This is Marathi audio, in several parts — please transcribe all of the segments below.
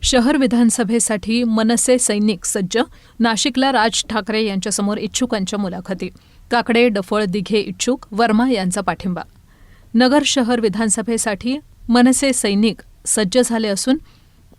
शहर विधानसभेसाठी मनसे सैनिक सज्ज, नाशिकला राज ठाकरे यांच्यासमोर इच्छुकांच्या मुलाखती. काकडे, डफळ, दिघे इच्छुक, वर्मा यांचा पाठिंबा. नगर शहर विधानसभेसाठी मनसे सैनिक सज्ज झाले असून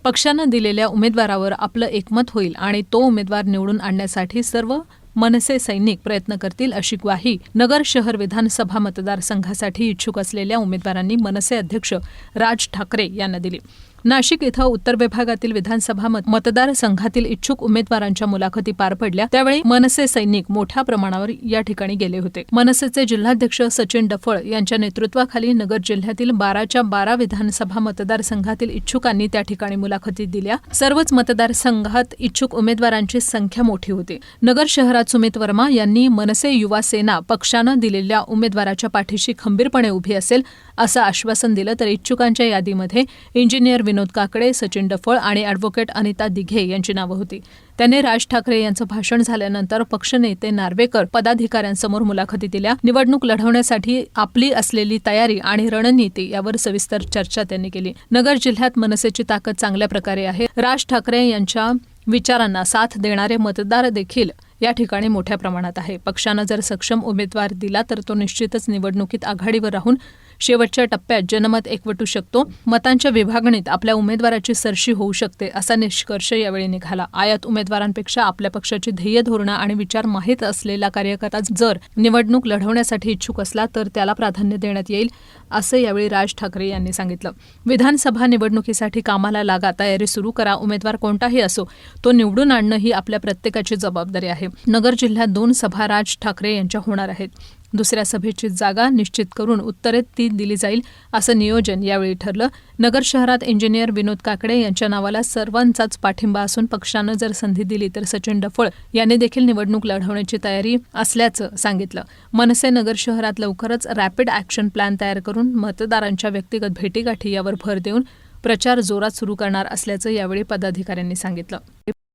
पक्षानं दिलेल्या उमेदवारावर आपलं एकमत होईल आणि तो उमेदवार निवडून आणण्यासाठी सर्व मनसे सैनिक प्रयत्न करतील अशी ग्वाही नगर शहर विधानसभा मतदारसंघासाठी इच्छुक असलेल्या उमेदवारांनी मनसे अध्यक्ष राज ठाकरे यांना दिली. नाशिक इथं उत्तर विभागातील विधानसभा मतदारसंघातील इच्छुक उमेदवारांच्या मुलाखती पार पडल्या. त्यावेळी मनसे सैनिक मोठ्या प्रमाणावर या ठिकाणी गेले होते. मनसेचे जिल्हाध्यक्ष सचिन डफळ यांच्या नेतृत्वाखाली नगर जिल्ह्यातील 12च्या 12 विधानसभा मतदारसंघातील इच्छुकांनी त्या ठिकाणी मुलाखती दिल्या. सर्वच मतदारसंघात इच्छुक उमेदवारांची संख्या मोठी होती. नगर शहरात सुमित वर्मा यांनी मनसे युवा सेना पक्षानं दिलेल्या उमेदवाराच्या पाठीशी खंबीरपणे उभी असेल असं आश्वासन दिलं. तर इच्छुकांच्या यादीमध्ये इंजिनियर विनोद काकडे, सचिन डफळ आणि ॲडव्होकेट अनिता दिघे यांची नावं होती. त्यांनी राज ठाकरे यांचं भाषण झाल्यानंतर पक्षनेते नार्वेकर पदाधिकाऱ्यांसमोर मुलाखती दिल्या. निवडणूक लढवण्यासाठी आपली असलेली तयारी आणि रणनीती यावर सविस्तर चर्चा त्यांनी केली. नगर जिल्ह्यात मनसेची ताकद चांगल्या प्रकारे आहे. राज ठाकरे यांच्या विचारांना साथ देणारे मतदार देखील या ठिकाणी मोठ्या प्रमाणात आहे. पक्षानं जर सक्षम उमेदवार दिला तर तो निश्चितच निवडणुकीत आघाडीवर राहून शेवटच्या टप्प्यात जनमत एकवटू शकतो. मतांच्या विभागणीत आपल्या उमेदवाराची सरशी होऊ शकते असा निष्कर्ष यावेळी निघाला. आयात उमेदवारांपेक्षा आपल्या पक्षाची ध्येय, धोरणं आणि विचार माहीत असलेला कार्यकर्ता जर निवडणूक लढवण्यासाठी इच्छुक असला तर त्याला प्राधान्य देण्यात येईल असं यावेळी राज ठाकरे यांनी सांगितलं. विधानसभा निवडणुकीसाठी कामाला लागा, तयारी सुरू करा. उमेदवार कोणताही असो तो निवडून आणणं ही आपल्या प्रत्येकाची जबाबदारी आहे. नगर जिल्ह्यात 2 सभा राज ठाकरे यांच्या होणार आहेत. दुसऱ्या सभेची जागा निश्चित करून उत्तरेत ती दिली जाईल असं नियोजन यावेळी ठरलं. नगर शहरात इंजिनियर विनोद काकडे यांच्या नावाला सर्वांचाच पाठिंबा असून पक्षानं जर संधी दिली तर सचिन डफळ यांनी देखील निवडणूक लढवण्याची तयारी असल्याचं सांगितलं. मनसे नगर शहरात लवकरच रॅपिड ॲक्शन प्लॅन तयार करून मतदारांच्या व्यक्तिगत भेटीगाठी यावर भर देऊन प्रचार जोरात सुरू करणार असल्याचं यावेळी पदाधिकाऱ्यांनी सांगितलं.